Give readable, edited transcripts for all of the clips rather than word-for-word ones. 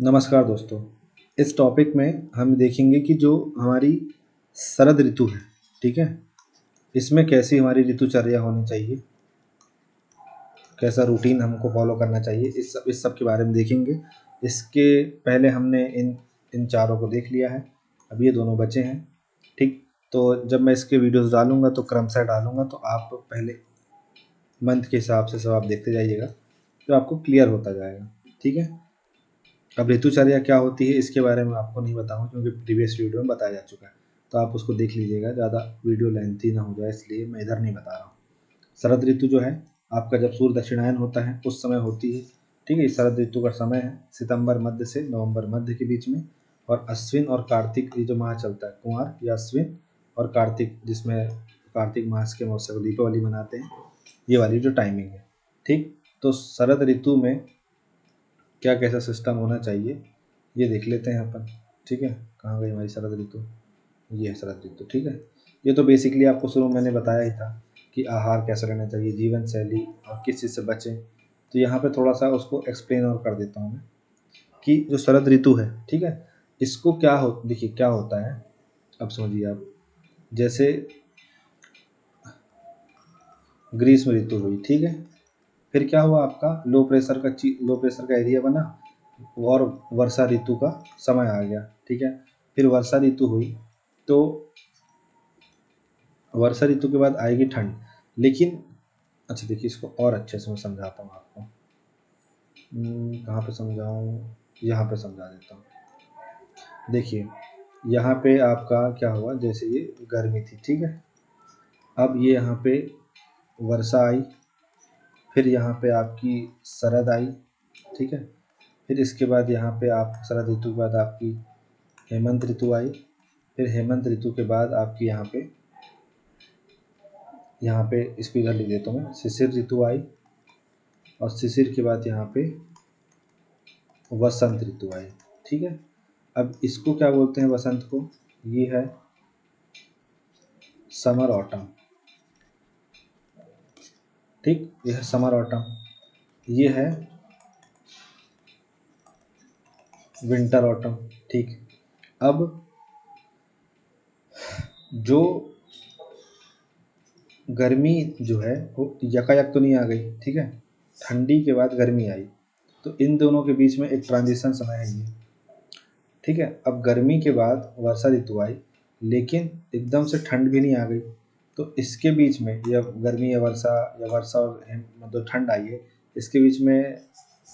नमस्कार दोस्तों। इस टॉपिक में हम देखेंगे कि जो हमारी शरद ऋतु है, ठीक है, इसमें कैसी हमारी ऋतुचर्या होनी चाहिए, कैसा रूटीन हमको फॉलो करना चाहिए, इस सब के बारे में देखेंगे। इसके पहले हमने इन इन चारों को देख लिया है, अब ये दोनों बचे हैं, ठीक। तो जब मैं इसके वीडियोस डालूंगा तो क्रमशः डालूंगा, तो आप पहले मंथ के हिसाब से सब आप देखते जाइएगा, तो आपको क्लियर होता जाएगा, ठीक है। अब ऋतुचर्या क्या होती है इसके बारे में आपको नहीं बताऊँ, क्योंकि प्रीवियस वीडियो में बताया जा चुका है, तो आप उसको देख लीजिएगा, ज़्यादा वीडियो लेंथी ना हो जाए इसलिए मैं इधर नहीं बता रहा हूँ। शरद ऋतु जो है आपका जब सूर्य दक्षिणायन होता है उस समय होती है, ठीक है। शरद ऋतु का समय है सितंबर मध्य से नवंबर मध्य के बीच में, और अश्विन और कार्तिक ये जो माह चलता है, कुंवर या अश्विन और कार्तिक, जिसमें कार्तिक मास के मौसम को दीपावली मनाते हैं, ये वाली जो टाइमिंग है, ठीक। तो शरद ऋतु में क्या कैसा सिस्टम होना चाहिए ये देख लेते हैं अपन, ठीक है। कहाँ गई हमारी शरद ऋतु, ये है शरद ऋतु, ठीक है। ये तो बेसिकली आपको शुरू में मैंने बताया ही था कि आहार कैसा रहना चाहिए, जीवन शैली और किस चीज़ से बचें। तो यहाँ पे थोड़ा सा उसको एक्सप्लेन और कर देता हूँ मैं कि जो शरद ऋतु है, ठीक है, इसको क्या हो, देखिए क्या होता है, अब समझिए आप। जैसे ग्रीष्म ऋतु हुई, ठीक है, फिर क्या हुआ, आपका लो प्रेशर का एरिया बना और वर्षा ऋतु का समय आ गया, ठीक है। फिर वर्षा ऋतु हुई, तो वर्षा ऋतु के बाद आएगी ठंड। लेकिन अच्छा देखिए, इसको और अच्छे से मैं समझाता हूँ आपको। कहाँ पे समझाऊँ, यहाँ पे समझा देता हूँ। देखिए यहाँ पे आपका क्या हुआ, जैसे ये गर्मी थी, ठीक है, अब ये यहाँ पे वर्षा आई, फिर यहाँ पे आपकी शरद आई, ठीक है। फिर इसके बाद यहाँ पे आप शरद ऋतु के बाद आपकी हेमंत ऋतु आई, फिर हेमंत ऋतु के बाद आपकी यहाँ पे इसको इधर लिख देता हूँ मैं, शिशिर ऋतु आई, और शिशिर के बाद यहाँ पे वसंत ऋतु आई, ठीक है। अब इसको क्या बोलते हैं वसंत को, ये है समर ऑटम, ठीक, ये है समर ऑटम, ये है विंटर ऑटम, ठीक। अब जो गर्मी जो है वो यकायक तो नहीं आ गई, ठीक है, ठंडी के बाद गर्मी आई, तो इन दोनों के बीच में एक ट्रांजिशन समय है ये, ठीक है। अब गर्मी के बाद वर्षा ऋतु आई, लेकिन एकदम से ठंड भी नहीं आ गई, तो इसके बीच में या गर्मी या वर्षा और मतलब ठंड आई है, इसके बीच में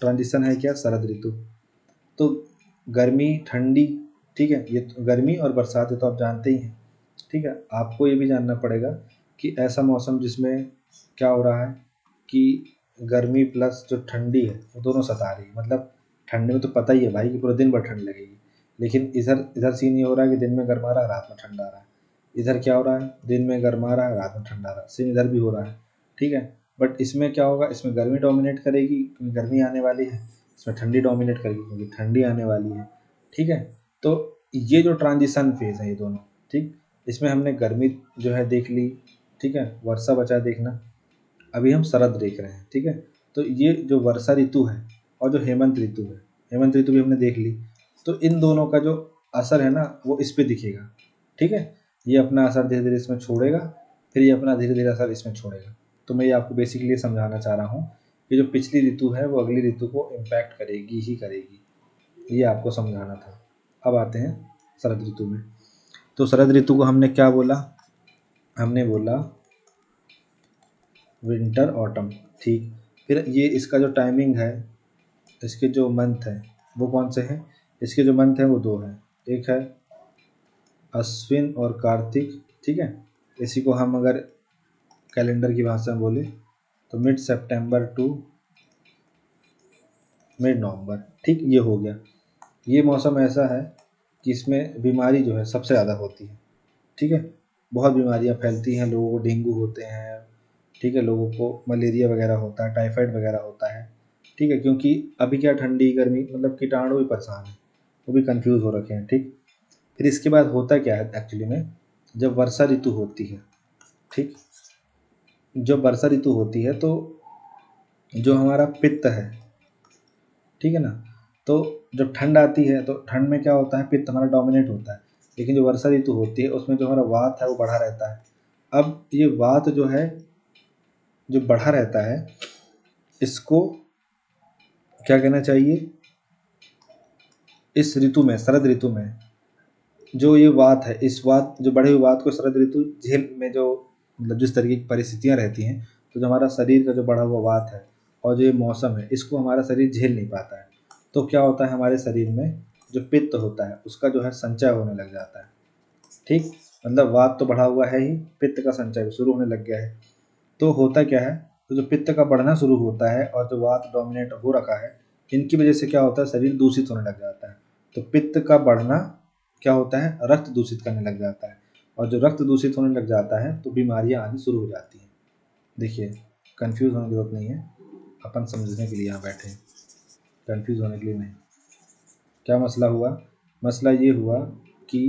ट्रांजिशन है क्या, शरद ऋतु। तो गर्मी ठंडी, ठीक है, ये तो गर्मी और बरसात, ये तो आप जानते ही हैं, ठीक है। आपको ये भी जानना पड़ेगा कि ऐसा मौसम जिसमें क्या हो रहा है कि गर्मी प्लस जो ठंडी है वो दोनों सता रही है। मतलब ठंड में तो पता ही है भाई कि पूरा दिन भर ठंड लगेगी, लेकिन इधर इधर सीन ये हो रहा है कि दिन में गर्मा रहा है, रात में ठंडा आ रहा है। इधर क्या हो रहा है, दिन में गर्मा रहा है, रात में ठंडा आ रहा है, सेम इधर भी हो रहा है, ठीक है। बट इसमें क्या होगा, इसमें गर्मी डोमिनेट करेगी क्योंकि गर्मी आने वाली है, इसमें ठंडी डोमिनेट करेगी क्योंकि ठंडी आने वाली है, ठीक है। तो ये जो ट्रांजिशन फेज है ये दोनों, ठीक, इसमें हमने गर्मी जो है देख ली, ठीक है, वर्षा बचा देखना, अभी हम शरद देख रहे हैं, ठीक है। तो ये जो वर्षा ऋतु है और जो हेमंत ऋतु है, हेमंत ऋतु भी हमने देख ली, तो इन दोनों का जो असर है ना वो इस पे दिखेगा, ठीक है। ये अपना असर धीरे धीरे इसमें छोड़ेगा, फिर ये अपना धीरे धीरे असर इसमें छोड़ेगा। तो मैं ये आपको बेसिकली समझाना चाह रहा हूँ कि जो पिछली ऋतु है वो अगली ऋतु को इम्पैक्ट करेगी ही करेगी, ये आपको समझाना था। अब आते हैं शरद ऋतु में। तो शरद ऋतु को हमने क्या बोला, हमने बोला विंटर ऑटम, ठीक। फिर ये इसका जो टाइमिंग है, इसके जो मंथ है वो कौन से हैं, इसके जो मंथ हैं वो दो हैं, एक है अश्विन और कार्तिक, ठीक है। इसी को हम अगर कैलेंडर की भाषा में बोले तो mid September to mid November, ठीक, ये हो गया। ये मौसम ऐसा है कि इसमें बीमारी जो है सबसे ज़्यादा होती है, ठीक है। बहुत बीमारियां फैलती हैं, लोगों को डेंगू होते हैं, ठीक है, लोगों को मलेरिया वगैरह होता है, टाइफाइड वगैरह होता है, ठीक है। क्योंकि अभी क्या ठंडी गर्मी मतलब कीटाणु भी परेशान है, वो भी कंफ्यूज हो रखे हैं, ठीक। फिर इसके बाद होता क्या है एक्चुअली में, जब वर्षा ऋतु होती है, ठीक, जब वर्षा ऋतु होती है तो जो हमारा पित्त है, ठीक है ना, तो जब ठंड आती है तो ठंड में क्या होता है, पित्त हमारा डोमिनेट होता है, लेकिन जो वर्षा ऋतु होती है उसमें जो हमारा वात है वो बढ़ा रहता है। अब ये वात जो है, जो बढ़ा रहता है, इसको क्या कहना चाहिए, इस ऋतु में, शरद ऋतु में जो ये वात है, इस वात, जो बढ़े हुए वात को शरद ऋतु झेल में, जो मतलब जिस तरीके की परिस्थितियाँ रहती हैं, तो जो हमारा शरीर का जो बढ़ा हुआ वात है और जो ये मौसम है, इसको हमारा शरीर झेल नहीं पाता है। तो क्या होता है, हमारे शरीर में जो पित्त होता है उसका जो है संचय होने लग जाता है। ठीक, मतलब वात तो बढ़ा हुआ है ही, पित्त का संचय भी शुरू होने लग गया है। तो होता क्या है, तो जो पित्त का बढ़ना शुरू होता है और जो वात डोमिनेट हो रखा है, इनकी वजह से क्या होता है, शरीर दूषित होने लग जाता है। तो पित्त का बढ़ना क्या होता है, रक्त दूषित करने लग जाता है, और जो रक्त दूषित होने लग जाता है तो बीमारियां आनी शुरू हो जाती हैं। देखिए, कंफ्यूज होने की जरूरत नहीं है, अपन समझने के लिए यहाँ बैठे हैं, कंफ्यूज होने के लिए नहीं। क्या मसला हुआ, मसला ये हुआ कि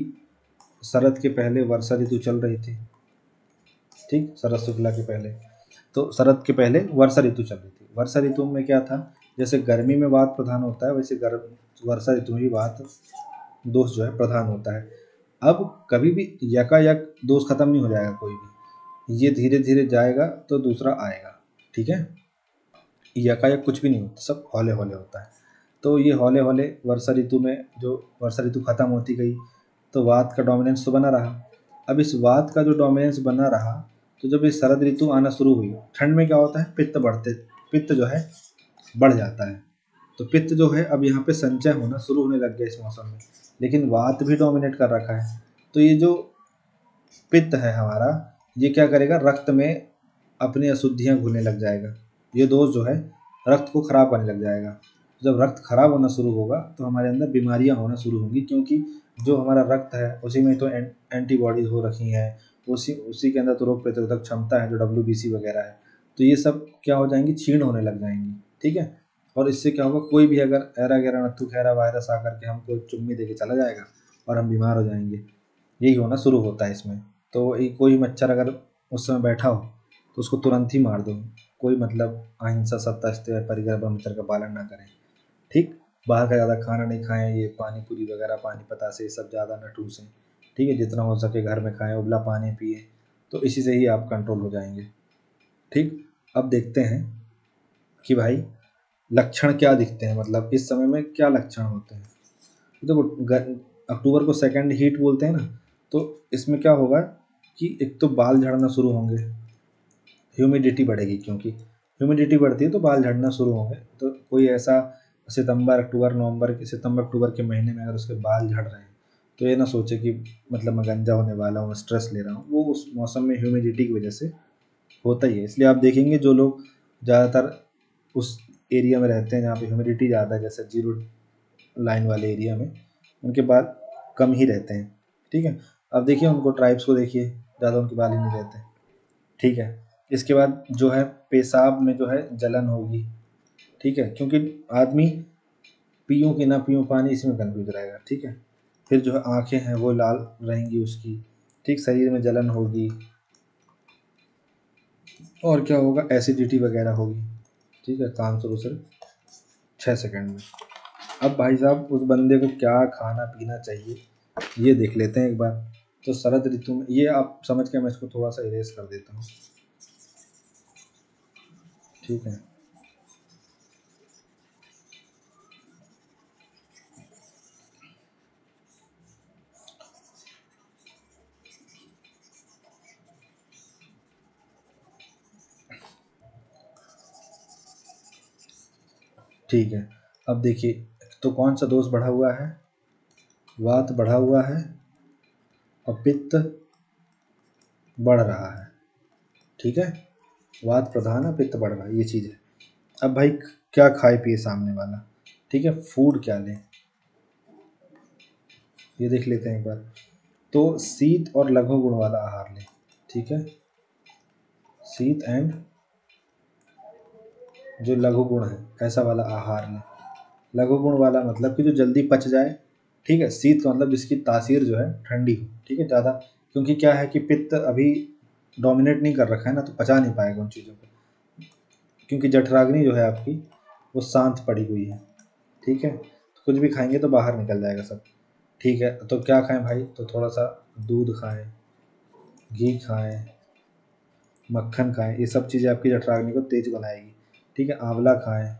शरद के पहले वर्षा ऋतु चल रही थी। ठीक, शरद शुक्ला के पहले, तो शरद के पहले वर्षा ऋतु चल रही थी। वर्षा ऋतु में क्या था, जैसे गर्मी में वात प्रधान होता है, वैसे वर्षा ऋतु में भी वात दोष जो है प्रधान होता है। अब कभी भी यकायक दोष खत्म नहीं हो जाएगा कोई भी, ये धीरे धीरे जाएगा तो दूसरा आएगा। ठीक है, यकायक कुछ भी नहीं होता, सब हौले हौले होता है। तो ये हौले हौले वर्षा ऋतु में, जो वर्षा ऋतु खत्म होती गई तो वात का डोमिनेंस तो बना रहा। अब इस वात का जो डोमिनेंस बना रहा, तो जब ये शरद ऋतु आना शुरू हुई, ठंड में क्या होता है, पित्त जो है बढ़ जाता है। तो पित्त जो है अब यहाँ पे संचय होना शुरू होने लग गया इस मौसम में, लेकिन वात भी डोमिनेट कर रखा है। तो ये जो पित्त है हमारा, ये क्या करेगा, रक्त में अपनी अशुद्धियाँ घुलने लग जाएगा। ये दोष जो है रक्त को खराब करने लग जाएगा। जब रक्त खराब होना शुरू होगा तो हमारे अंदर बीमारियां होना शुरू होंगी, क्योंकि जो हमारा रक्त है उसी में तो एंटीबॉडीज हो रखी हैं, उसी उसी के अंदर तो रोग प्रतिरोधक क्षमता है, जो WBC वगैरह है। तो ये सब क्या हो जाएंगी, क्षीण होने लग जाएंगी। ठीक है, और इससे क्या होगा, कोई भी अगर ऐरा गैरा नत्थु खैरा वायरस आकर के हमको चुम्मी दे के चला जाएगा और हम बीमार हो जाएंगे। यही होना शुरू होता है इसमें। तो कोई मच्छर अगर उस समय बैठा हो तो उसको तुरंत ही मार दो। कोई मतलब अहिंसा सत्ता स्थिर परिग्रह ब्रह्मचर्य का पालन ना करें। ठीक, बाहर का ज़्यादा खाना नहीं खाएं, ये पानी पूरी वगैरह, पानी पतासे, ये सब ज़्यादा न ठूसें। ठीक है, जितना हो सके घर में खाएं, उबला पानी पिए, तो इसी से ही आप कंट्रोल हो जाएंगे। ठीक, अब देखते हैं कि भाई लक्षण क्या दिखते हैं, मतलब इस समय में क्या लक्षण होते हैं। देखो, अक्टूबर को सेकंड हीट बोलते हैं ना, तो इसमें क्या होगा कि एक तो बाल झड़ना शुरू होंगे, ह्यूमिडिटी बढ़ेगी, क्योंकि ह्यूमिडिटी बढ़ती है तो बाल झड़ना शुरू होंगे। तो कोई ऐसा सितंबर अक्टूबर के महीने में अगर उसके बाल झड़ रहे हैं, तो ये ना सोचे कि मतलब मैं गंजा होने वाला हूँ, स्ट्रेस ले रहा हूँ। वो उस मौसम में ह्यूमिडिटी की वजह से होता ही है। इसलिए आप देखेंगे जो लोग ज़्यादातर उस एरिया में रहते हैं जहाँ पे ह्यूमिडिटी ज़्यादा है, जैसे जीरो लाइन वाले एरिया में, उनके बाल कम ही रहते हैं। ठीक है, अब देखिए उनको, ट्राइब्स को देखिए, ज़्यादा उनके बाल ही नहीं रहते। ठीक है, इसके बाद जो है पेशाब में जो है जलन होगी। ठीक है, क्योंकि आदमी पीऊँ कि ना पीऊँ पानी, इसमें कंफ्यूज रहेगा। ठीक है, फिर जो है आँखें हैं वो लाल रहेंगी उसकी। ठीक, शरीर में जलन होगी, और क्या होगा, एसिडिटी वगैरह होगी। ठीक है, काम शुरू सिर्फ 6 सेकंड में। अब भाई साहब उस बंदे को क्या खाना पीना चाहिए, ये देख लेते हैं एक बार। तो शरद ऋतु में, ये आप समझ के, मैं इसको थोड़ा सा इरेज कर देता हूँ। ठीक है, ठीक है, अब देखिए, तो कौन सा दोष बढ़ा हुआ है, वात बढ़ा हुआ है और पित्त बढ़ रहा है। ठीक है, वात प्रधान है, पित्त बढ़ रहा है, ये चीज़ है। अब भाई क्या खाए पिए सामने वाला, ठीक है, फूड क्या लें, ये देख लेते हैं एक बार। तो शीत और लघु गुण वाला आहार लें। ठीक है, शीत एंड जो लघु गुण है, ऐसा वाला आहार लें। लघु गुण वाला मतलब कि जो जल्दी पच जाए। ठीक है, शीत का मतलब जिसकी तासीर जो है ठंडी हो। ठीक है, ज़्यादा, क्योंकि क्या है कि पित्त अभी डोमिनेट नहीं कर रखा है ना, तो पचा नहीं पाएगा उन चीज़ों को, क्योंकि जठराग्नि जो है आपकी वो शांत पड़ी हुई है। ठीक है, तो कुछ भी खाएंगे तो बाहर निकल जाएगा सब। ठीक है, तो क्या खाएं भाई? तो थोड़ा सा दूध खाएं, घी खाएं, मक्खन खाएं, ये सब चीज़ें आपकी जठराग्नि को तेज बनाएगी। ठीक है, आंवला खाएं,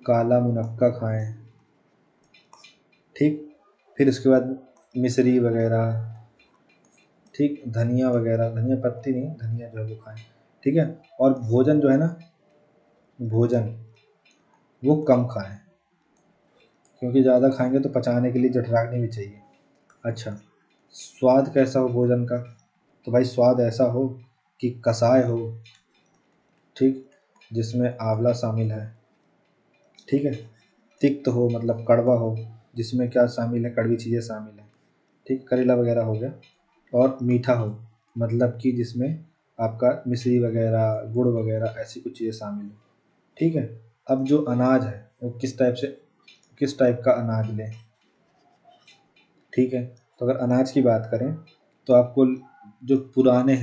काला मुनक्का खाएं। ठीक, फिर उसके बाद मिश्री वगैरह, ठीक, धनिया वगैरह, धनिया पत्ती नहीं, धनिया जो है वो खाएं। ठीक है, और भोजन जो है ना, भोजन वो कम खाएं, क्योंकि ज़्यादा खाएंगे तो पचाने के लिए जठराग्नि भी चाहिए। अच्छा, स्वाद कैसा हो भोजन का? तो भाई स्वाद ऐसा हो कि कसाय हो, ठीक, जिसमें आंवला शामिल है। ठीक है, तिक्त हो मतलब कड़वा हो, जिसमें क्या शामिल है? कड़वी चीज़ें शामिल है। ठीक, करेला वगैरह हो गया। और मीठा हो मतलब कि जिसमें आपका मिश्री वगैरह, गुड़ वगैरह, ऐसी कुछ चीज़ें शामिल हो। ठीक है, अब जो अनाज है वो किस टाइप का अनाज लें? ठीक है, तो अगर अनाज की बात करें तो आपको जो पुराने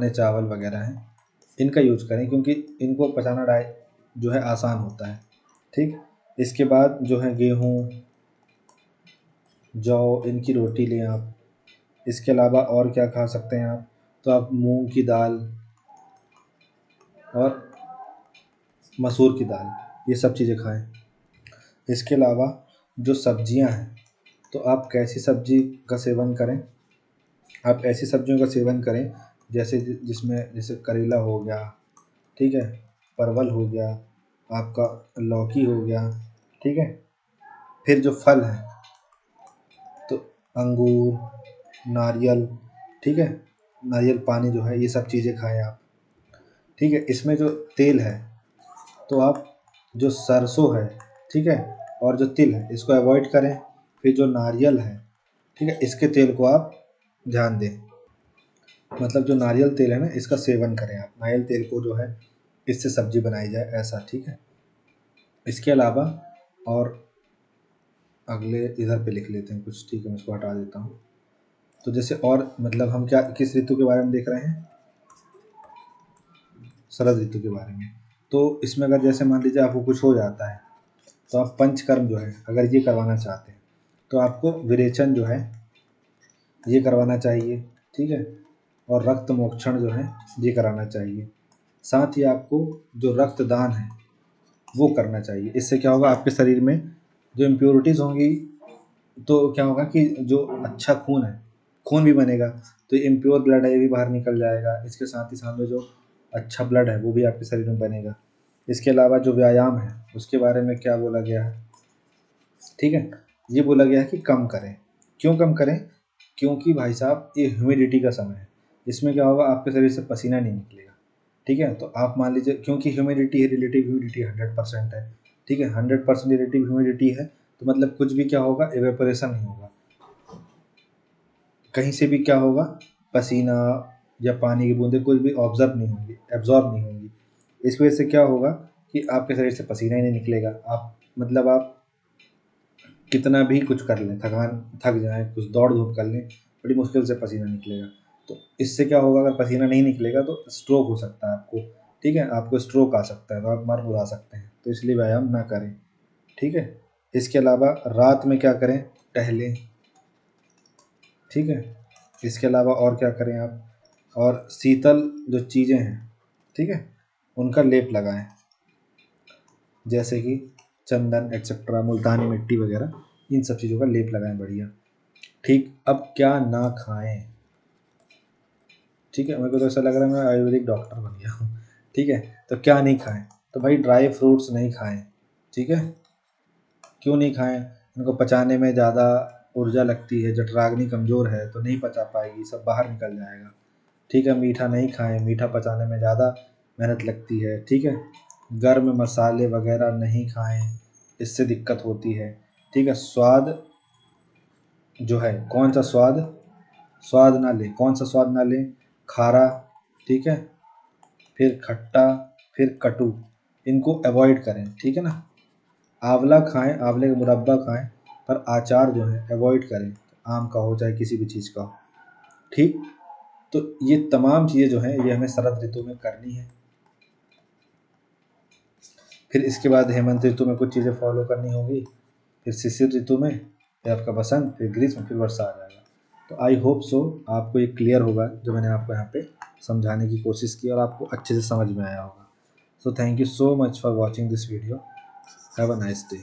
चावल वगैरह हैं इनका यूज करें, क्योंकि इनको पचाना जो है आसान होता है। ठीक, इसके बाद जो है गेहूँ, जौ, इनकी रोटी लें आप। इसके अलावा और क्या खा सकते हैं आप? तो आप मूंग की दाल और मसूर की दाल, ये सब चीज़ें खाएं। इसके अलावा जो सब्जियां हैं, तो आप कैसी सब्जी का सेवन करें? आप ऐसी सब्जियों का सेवन करें जैसे जिसमें जैसे करेला हो गया, ठीक है, परवल हो गया, आपका लौकी हो गया। ठीक है, फिर जो फल हैं तो अंगूर, नारियल, ठीक है, नारियल पानी जो है, ये सब चीज़ें खाएं आप। ठीक है, इसमें जो तेल है तो आप जो सरसों है, ठीक है, और जो तिल है इसको अवॉइड करें। फिर जो नारियल है, ठीक है, इसके तेल को आप ध्यान दें, मतलब जो नारियल तेल है ना इसका सेवन करें आप। नारियल तेल को जो है इससे सब्जी बनाई जाए ऐसा। ठीक है, इसके अलावा और अगले इधर पे लिख लेते हैं कुछ। ठीक है, मैं इसको हटा देता हूँ। तो जैसे और मतलब हम क्या किस ऋतु के बारे में देख रहे हैं? शरद ऋतु के बारे में। तो इसमें अगर जैसे मान लीजिए आपको कुछ हो जाता है तो आप पंचकर्म जो है अगर ये करवाना चाहते हैं तो आपको विरेचन जो है ये करवाना चाहिए। ठीक है, और रक्त मोक्षण जो है ये कराना चाहिए। साथ ही आपको जो रक्तदान है वो करना चाहिए। इससे क्या होगा, आपके शरीर में जो इम्प्योरिटीज़ होंगी तो क्या होगा कि जो अच्छा खून है, खून भी बनेगा, तो इम्प्योर ब्लड है ये भी बाहर निकल जाएगा। इसके साथ ही साथ में जो अच्छा ब्लड है वो भी आपके शरीर में बनेगा। इसके अलावा जो व्यायाम है उसके बारे में क्या बोला गया है? ठीक है, ये बोला गया है कि कम करें। क्यों कम करें? क्योंकि भाई साहब ये ह्यूमिडिटी का समय है, इसमें क्या होगा आपके शरीर से पसीना नहीं निकलेगा। ठीक है, तो आप मान लीजिए क्योंकि ह्यूमिडिटी है, रिलेटिव ह्यूमिडिटी 100% है। ठीक है, 100% रिलेटिव ह्यूमिडिटी है तो मतलब कुछ भी क्या होगा, एवेपोरेशन नहीं होगा, कहीं से भी क्या होगा, पसीना या पानी की बूंदें कुछ भी ऑब्जर्व नहीं होंगी, एब्जॉर्ब नहीं होंगी। इस वजह से क्या होगा कि आपके शरीर से पसीना ही नहीं निकलेगा। आप मतलब आप कितना भी कुछ कर लें, थक जाएँ, कुछ दौड़ धूप कर लें, बड़ी मुश्किल से पसीना निकलेगा। तो इससे क्या होगा, अगर पसीना नहीं निकलेगा तो स्ट्रोक हो सकता है आपको। ठीक है, आपको स्ट्रोक आ सकता है, तो आप मर मुरा सकते हैं, तो इसलिए व्यायाम ना करें। ठीक है, इसके अलावा रात में क्या करें, टहलें। ठीक है, इसके अलावा और क्या करें आप, और शीतल जो चीज़ें हैं, ठीक है, उनका लेप लगाएं, जैसे कि चंदन एक्सेट्रा, मुल्तानी मिट्टी वगैरह, इन सब चीज़ों का लेप लगाएं बढ़िया। ठीक, अब क्या ना खाएं? ठीक है, मेरे को तो ऐसा लग रहा है मैं आयुर्वेदिक डॉक्टर बन गया हूँ। ठीक है, तो क्या नहीं खाएं? तो भाई ड्राई फ्रूट्स नहीं खाएं। ठीक है, क्यों नहीं खाएं? इनको पचाने में ज़्यादा ऊर्जा लगती है, जठराग्नि कमज़ोर है तो नहीं पचा पाएगी, सब बाहर निकल जाएगा। ठीक है, मीठा नहीं खाएं, मीठा पचाने में ज़्यादा मेहनत लगती है। ठीक है, गर्म मसाले वगैरह नहीं खाएं, इससे दिक्कत होती है। ठीक है, स्वाद जो है, कौन सा स्वाद, स्वाद ना लें, कौन सा स्वाद ना लें, खारा, ठीक है, फिर खट्टा, फिर कटु, इनको अवॉइड करें। ठीक है ना, आंवला खाएं, आंवले का मुरब्बा खाएं, पर अचार जो है अवॉइड करें, आम का हो चाहे किसी भी चीज़ का हो। ठीक, तो ये तमाम चीज़ें जो हैं ये हमें शरद ऋतु में करनी है। फिर इसके बाद हेमंत ऋतु में कुछ चीज़ें फॉलो करनी होगी, फिर शिशिर ऋतु में, फिर आपका बसंत, फिर ग्रीष्म, फिर वर्षा आ जाएगा। तो आई होप सो आपको ये क्लियर होगा जो मैंने आपको यहाँ पे समझाने की कोशिश की और आपको अच्छे से समझ में आया होगा। So thank you so much for watching this video. Have a nice day.